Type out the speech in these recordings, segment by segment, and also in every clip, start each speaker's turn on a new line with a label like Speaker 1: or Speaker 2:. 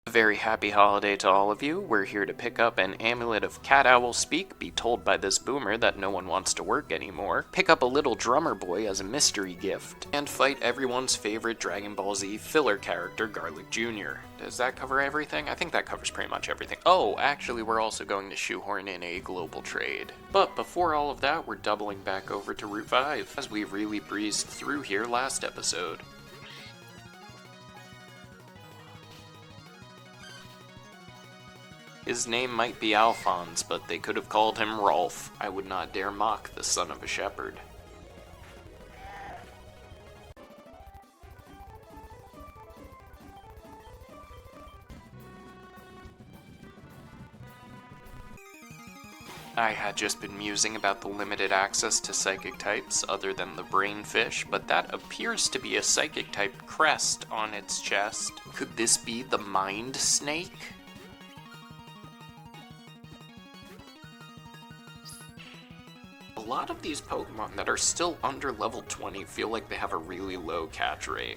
Speaker 1: A very happy holiday to all of you. We're here to pick up an amulet of Cat Owl Speak, be told by this boomer that no one wants to work anymore, pick up a little drummer boy as a mystery gift, and fight everyone's favorite Dragon Ball Z filler character, Garlic Jr. Does that cover everything? I think that covers pretty much everything. Oh, actually we're also going to shoehorn in a global trade. But before all of that, we're doubling back over to Route 5, as we really breezed through here last episode. His name might be Alphonse, but they could have called him Rolf. I would not dare mock the son of a shepherd. I had just been musing about the limited access to psychic types other than the brainfish, but that appears to be a psychic type crest on its chest. Could this be the mind snake? A lot of these Pokemon that are still under level 20 feel like they have a really low catch rate.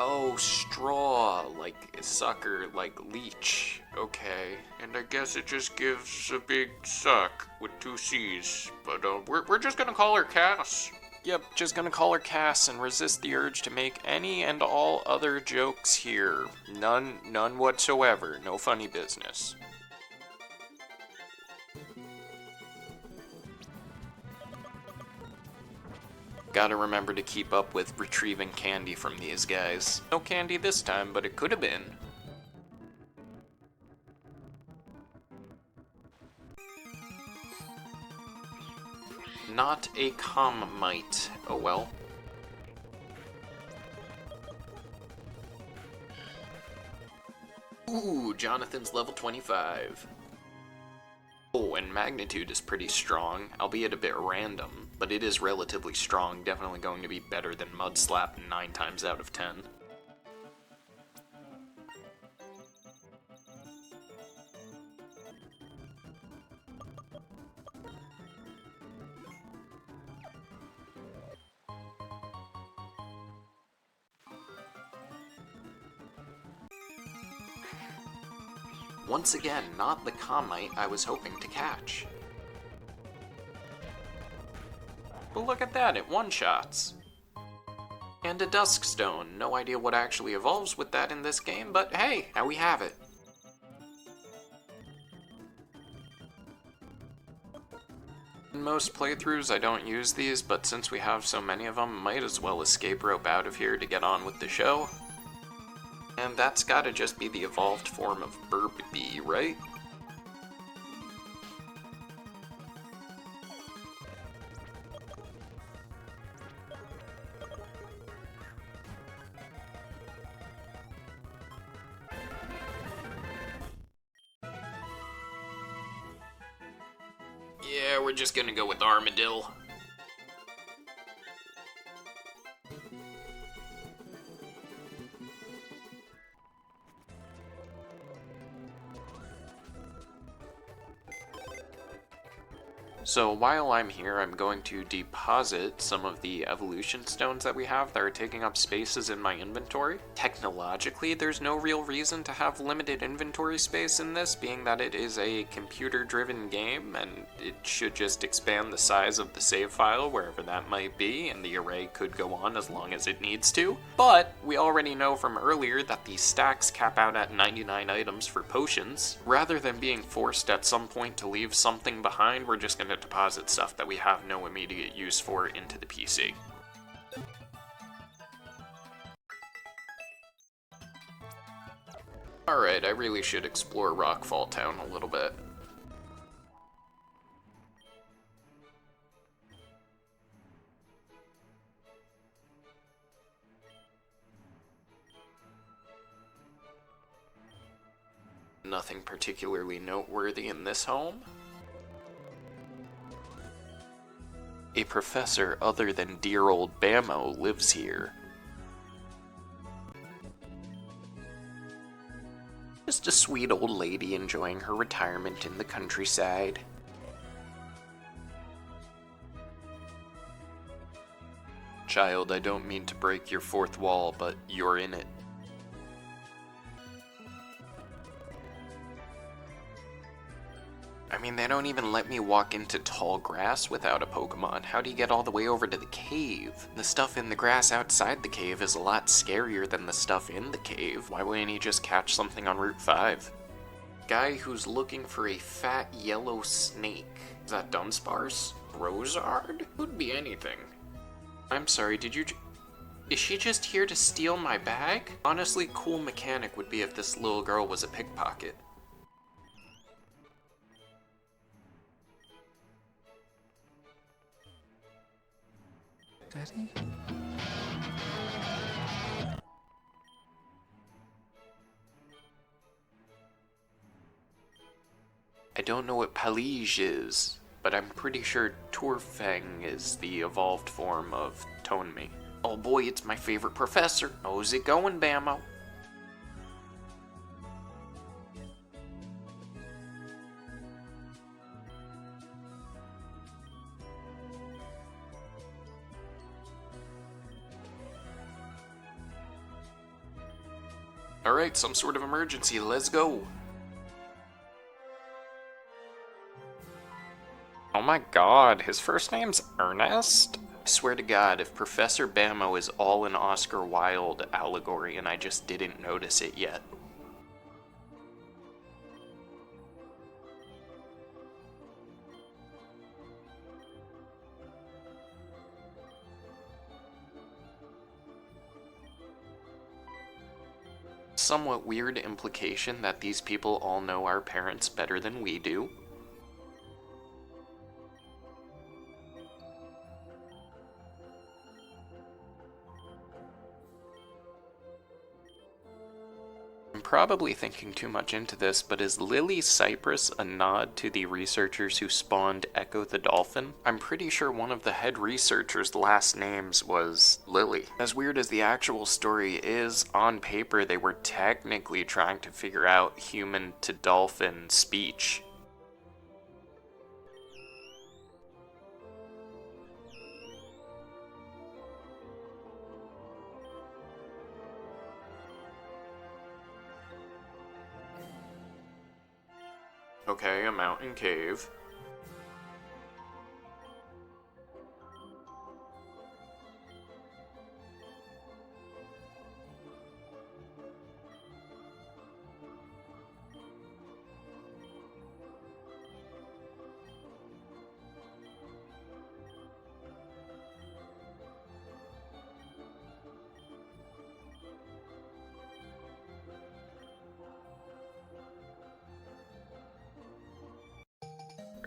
Speaker 1: Oh, straw, like sucker, like leech. Okay, and I guess it just gives a big suck with 2 C's. But we're just gonna call her Cass. Yep, just gonna call her Cass and resist the urge to make any and all other jokes here. None whatsoever. No funny business. Gotta remember to keep up with retrieving candy from these guys. No candy this time, but it could have been. Not a Comet. Oh well. Ooh, Jonathan's level 25. Oh, and magnitude is pretty strong, albeit a bit random, but it is relatively strong, definitely going to be better than Mud Slap 9 times out of 10. Once again, not the Comet I was hoping to catch. But look at that, it one-shots. And a Dusk Stone. No idea what actually evolves with that in this game, but hey, now we have it. In most playthroughs I don't use these, but since we have so many of them, might as well escape rope out of here to get on with the show. And that's gotta just be the evolved form of Burbee, right? Yeah, we're just gonna go with Armadillo. So while I'm here, I'm going to deposit some of the evolution stones that we have that are taking up spaces in my inventory. Technologically, there's no real reason to have limited inventory space in this, being that it is a computer-driven game, and it should just expand the size of the save file wherever that might be, and the array could go on as long as it needs to. But we already know from earlier that the stacks cap out at 99 items for potions. Rather than being forced at some point to leave something behind, we're just going to deposit stuff that we have no immediate use for into the PC. Alright, I really should explore Rockfale Town a little bit. Nothing particularly noteworthy in this home. A professor other than dear old Bamb'o lives here. just a sweet old lady enjoying her retirement in the countryside. Child, I don't mean to break your fourth wall, but you're in it. I mean, they don't even let me walk into tall grass without a Pokemon. How do you get all the way over to the cave? The stuff in the grass outside the cave is a lot scarier than the stuff in the cave. Why wouldn't he just catch something on Route 5? Guy who's looking for a fat yellow snake. Is that Dunsparce? Rosard? Could be anything. I'm sorry, is she just here to steal my bag? Honestly, cool mechanic would be if this little girl was a pickpocket. Daddy? I don't know what Palij is, but I'm pretty sure Tofurang is the evolved form of Tonme. Oh boy, it's my favorite professor. How's it going, Bamb'o? Alright, some sort of emergency, let's go! Oh my god, his first name's Ernest? I swear to god, if Professor Bamb'o is all an Oscar Wilde allegory and I just didn't notice it yet. Somewhat weird implication that these people all know our parents better than we do. I'm probably thinking too much into this, but is Lily Cypress a nod to the researchers who spawned Echo the Dolphin? I'm pretty sure one of the head researchers' last names was Lily. As weird as the actual story is, on paper they were technically trying to figure out human to dolphin speech. Okay, a mountain cave.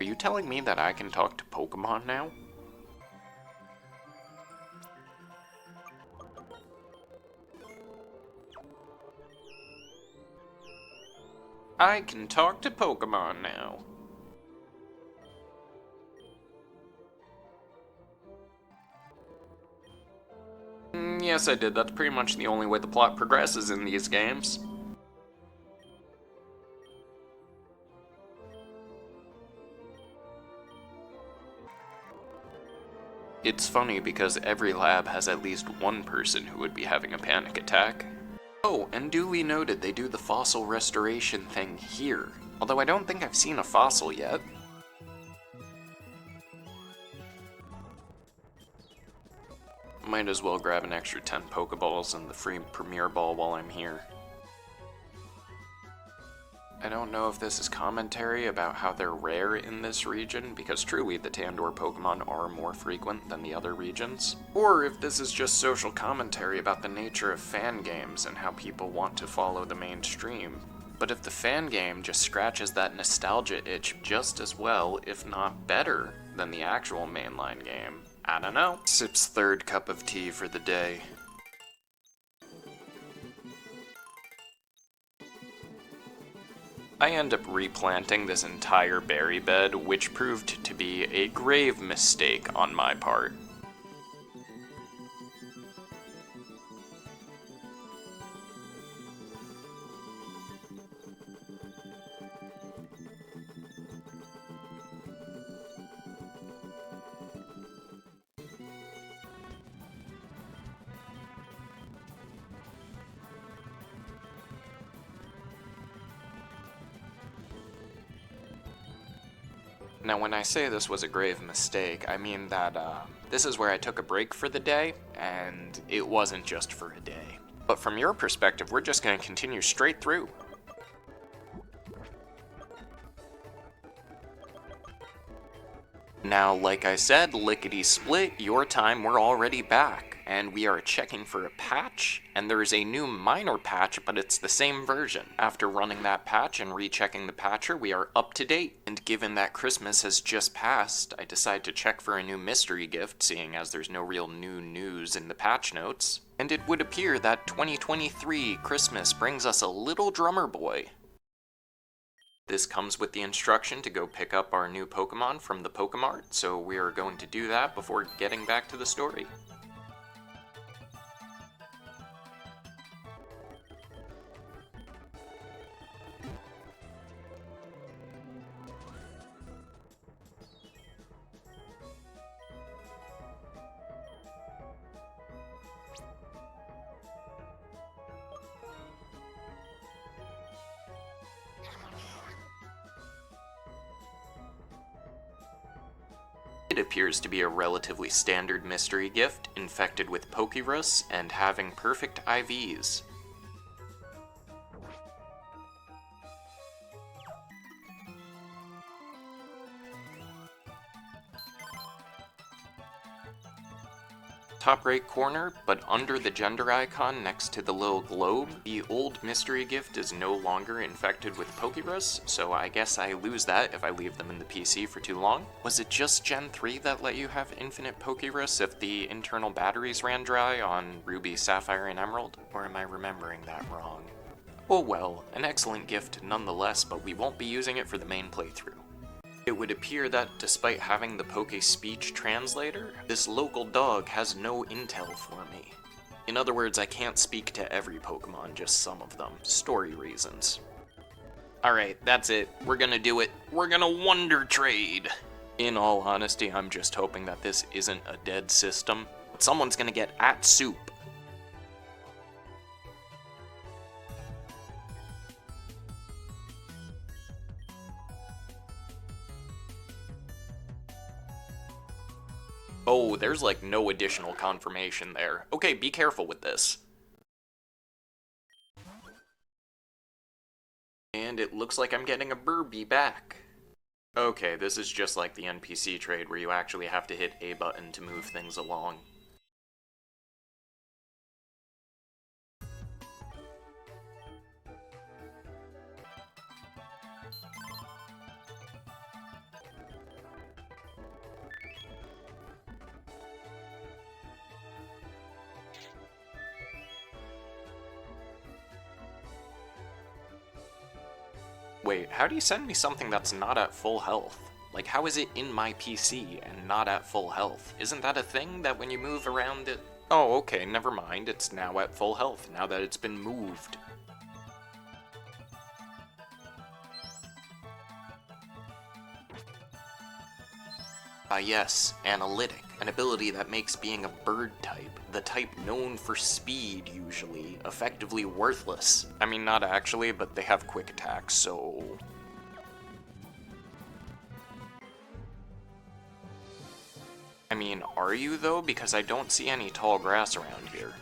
Speaker 1: Are you telling me that I can talk to Pokemon now? I can talk to Pokemon now. Yes, I did. That's pretty much the only way the plot progresses in these games. It's funny because every lab has at least one person who would be having a panic attack. Oh, and duly noted, they do the fossil restoration thing here. Although I don't think I've seen a fossil yet. Might as well grab an extra 10 Pokeballs and the free Premier Ball while I'm here. I don't know if this is commentary about how they're rare in this region, because truly the Tandor Pokemon are more frequent than the other regions. Or if this is just social commentary about the nature of fan games and how people want to follow the mainstream. But if the fan game just scratches that nostalgia itch just as well, if not better, than the actual mainline game, I don't know. Sip's third cup of tea for the day. I end up replanting this entire berry bed, which proved to be a grave mistake on my part. Now when I say this was a grave mistake, I mean that this is where I took a break for the day, and it wasn't just for a day. But from your perspective, we're just going to continue straight through. Now, like I said, lickety-split, your time, we're already back, and we are checking for a patch, and there is a new minor patch, but it's the same version. After running that patch and rechecking the patcher, we are up to date, and given that Christmas has just passed, I decided to check for a new mystery gift, seeing as there's no real new news in the patch notes. And it would appear that 2023 Christmas brings us a little drummer boy. This comes with the instruction to go pick up our new Pokemon from the Pokemart, so we are going to do that before getting back to the story. It appears to be a relatively standard mystery gift, infected with Pokerus and having perfect IVs. Top right corner, but under the gender icon next to the little globe, the old mystery gift is no longer infected with Pokerus, so I guess I lose that if I leave them in the PC for too long. Was it just Gen 3 that let you have infinite Pokerus if the internal batteries ran dry on Ruby, Sapphire, and Emerald? Or am I remembering that wrong? Oh well, an excellent gift nonetheless, but we won't be using it for the main playthrough. It would appear that, despite having the Poke Speech Translator, this local dog has no intel for me. In other words, I can't speak to every Pokemon, just some of them. Story reasons. Alright, that's it. We're gonna do it. We're gonna Wonder Trade! In all honesty, I'm just hoping that this isn't a dead system. Someone's gonna get at soup. Oh, there's like no additional confirmation there. Okay, be careful with this. And it looks like I'm getting a Burby back. Okay, this is just like the NPC trade where you actually have to hit A button to move things along. Wait, how do you send me something that's not at full health? Like, how is it in my PC and not at full health? Isn't that a thing that when you move around it... Oh, okay, never mind. It's now at full health, now that it's been moved. Yes, Analytic, an ability that makes being a bird type, the type known for speed usually, effectively worthless. I mean, not actually, but they have quick attacks, so... I mean, are you though? Because I don't see any tall grass around here.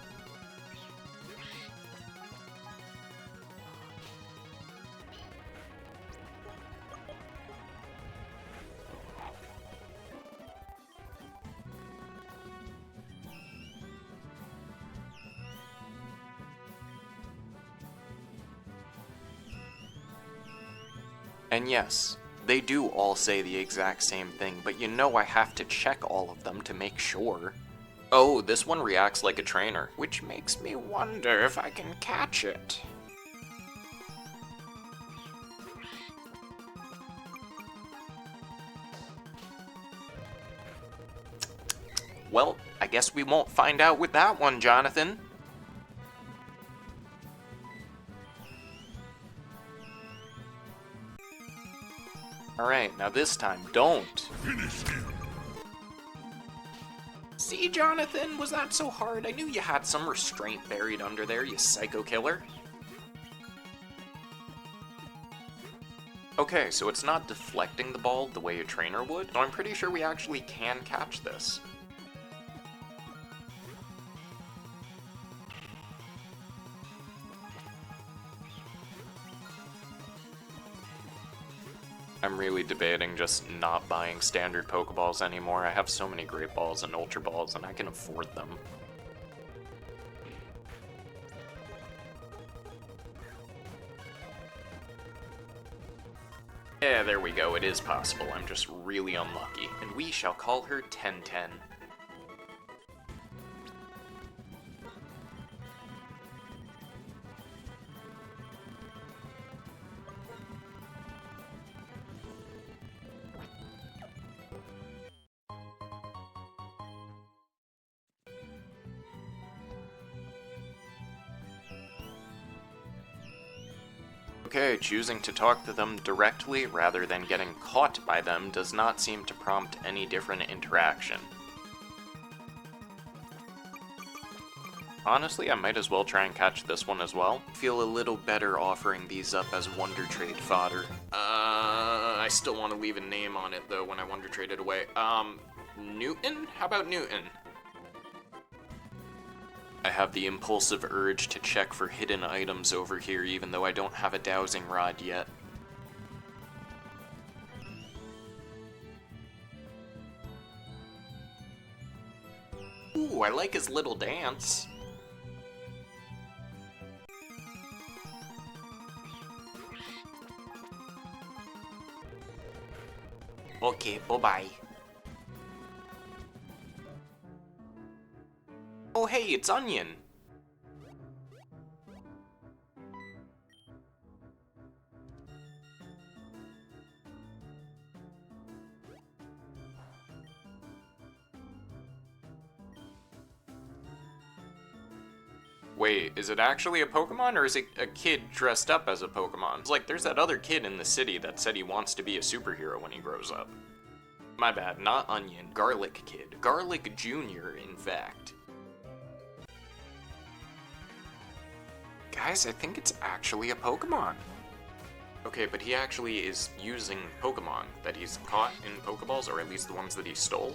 Speaker 1: And yes, they do all say the exact same thing, but you know I have to check all of them to make sure. Oh, this one reacts like a trainer, which makes me wonder if I can catch it. Well, I guess we won't find out with that one, Jonathan. Alright, now this time, don't.
Speaker 2: Finish him.
Speaker 1: See, Jonathan, was that so hard? I knew you had some restraint buried under there, you psycho killer. Okay, so it's not deflecting the ball the way a trainer would, so I'm pretty sure we actually can catch this. I'm really debating just not buying standard Pokeballs anymore. I have so many Great Balls and Ultra Balls, and I can afford them. Yeah, there we go, it is possible. I'm just really unlucky. And we shall call her 1010. Okay, choosing to talk to them directly rather than getting caught by them does not seem to prompt any different interaction. Honestly, I might as well try and catch this one as well. Feel a little better offering these up as Wonder Trade fodder. I still want to leave a name on it though when I Wonder Trade it away. Newton? How about Newton? I have the impulsive urge to check for hidden items over here even though I don't have a dowsing rod yet. Ooh, I like his little dance. Okay, bye-bye. Oh hey, it's Onion! Wait, is it actually a Pokemon, or is it a kid dressed up as a Pokemon? It's like, there's that other kid in the city that said he wants to be a superhero when he grows up. My bad, not Onion, Garlikid. Garlic Jr., in fact. Guys, I think it's actually a Pokemon. Okay, but he actually is using Pokemon that he's caught in Pokeballs, or at least the ones that he stole.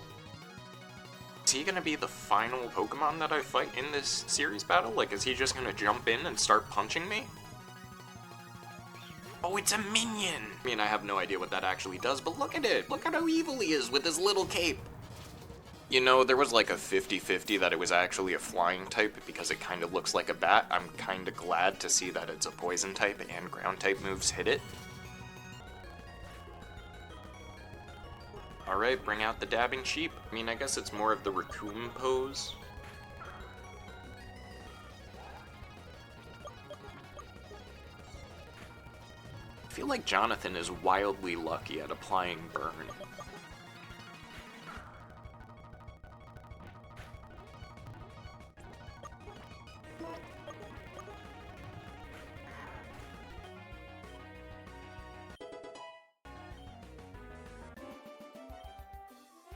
Speaker 1: Is he gonna be the final Pokemon that I fight in this series battle? Like, is he just gonna jump in and start punching me? Oh, it's a minion! I mean, I have no idea what that actually does, but look at it! Look at how evil he is with his little cape! You know, there was like a 50-50 that it was actually a flying type because it kind of looks like a bat. I'm kind of glad to see that it's a poison type and ground type moves hit it. Alright, bring out the dabbing sheep. I mean, I guess it's more of the raccoon pose. I feel like Jonathan is wildly lucky at applying burn.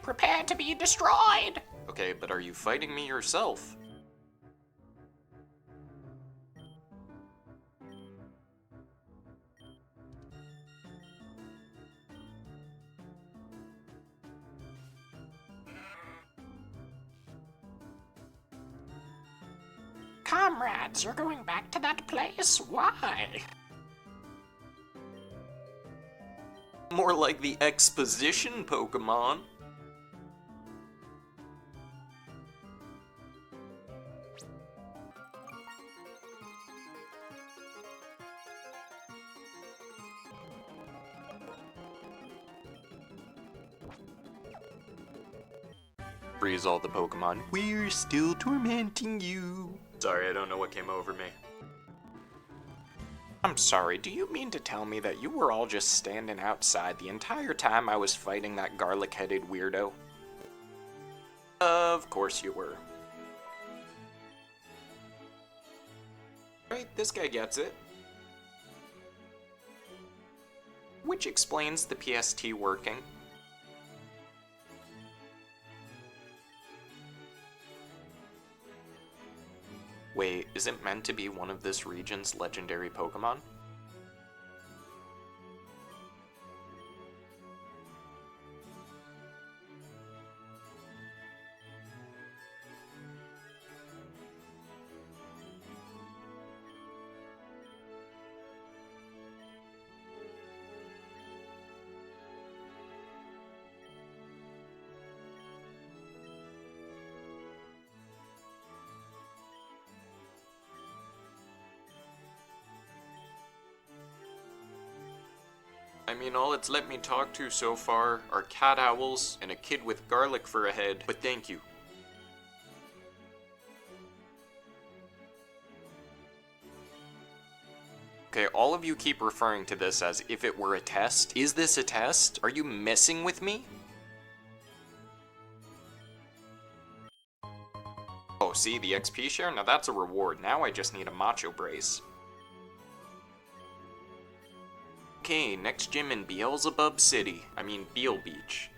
Speaker 1: Prepare to be destroyed! Okay, but are you fighting me yourself? Comrades, you're going back to that place? Why? More like the exposition Pokemon. Freeze all the Pokemon. We're still tormenting you. Sorry, I don't know what came over me. I'm sorry, do you mean to tell me that you were all just standing outside the entire time I was fighting that garlic-headed weirdo? Of course you were. Right, this guy gets it. Which explains the PST working. Wait, is it meant to be one of this region's legendary Pokemon? I mean, all it's let me talk to so far are cat owls and a kid with garlic for a head, but thank you. Okay, all of you keep referring to this as if it were a test. Is this a test? Are you messing with me? Oh, see, the XP share? Now that's a reward. Now I just need a macho brace. Okay, next gym in Beelzebub City. I mean, Beel Beach.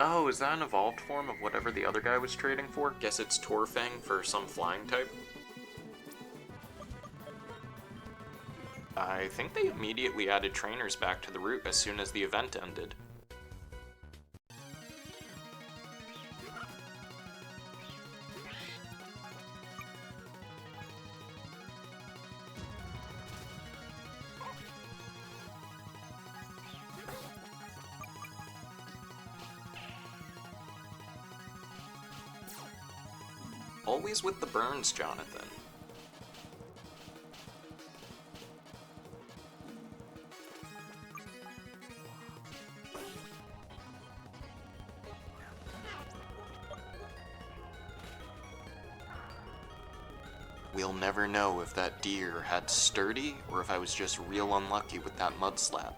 Speaker 1: Oh, is that an evolved form of whatever the other guy was trading for? Guess it's Torfang for some flying type. I think they immediately added trainers back to the route as soon as the event ended. Always with the burns, Jonathan. We'll never know if that deer had sturdy or if I was just real unlucky with that mud slab.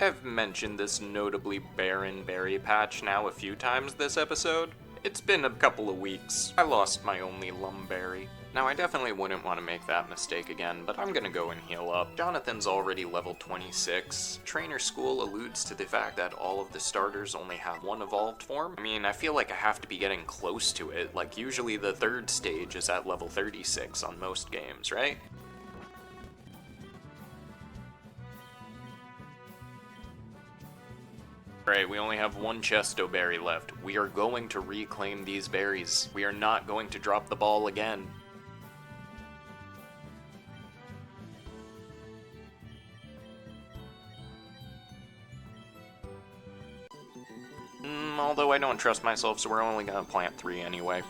Speaker 1: I've mentioned this notably barren berry patch now a few times this episode. It's been a couple of weeks. I lost my only Lum Berry. Now I definitely wouldn't want to make that mistake again, but I'm gonna go and heal up. Jonathan's already level 26. Trainer School alludes to the fact that all of the starters only have one evolved form. I mean, I feel like I have to be getting close to it, like usually the third stage is at level 36 on most games, right? Alright, we only have one Chesto berry left. We are going to reclaim these berries. We are not going to drop the ball again. Although I don't trust myself, so we're only gonna plant 3 anyway.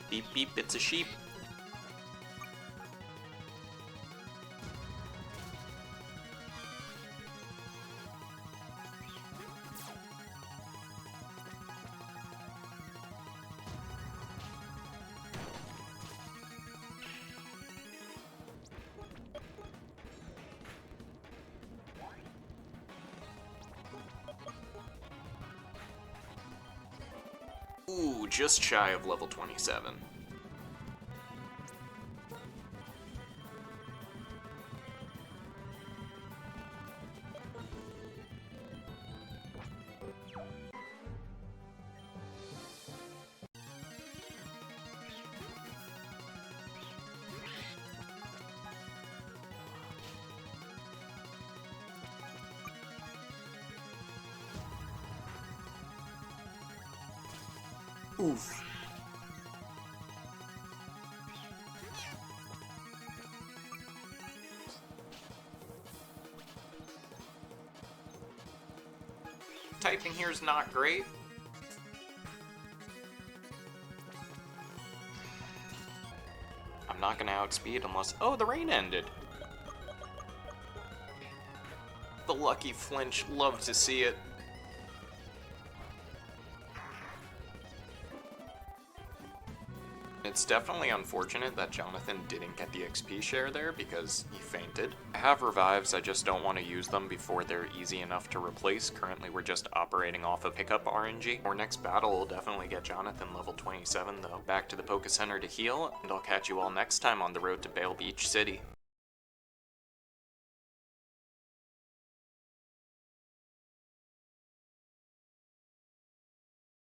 Speaker 1: Beep beep, it's a sheep. Ooh, just shy of level 27. Oof. Typing here is not great. I'm not gonna outspeed unless... Oh, the rain ended! The lucky flinch, love to see it. It's definitely unfortunate that Jonathan didn't get the XP share there because he fainted. I have revives, I just don't want to use them before they're easy enough to replace. Currently we're just operating off of pickup RNG. Our next battle will definitely get Jonathan level 27 though. Back to the Poké Center to heal, and I'll catch you all next time on the road to Bale Beach City.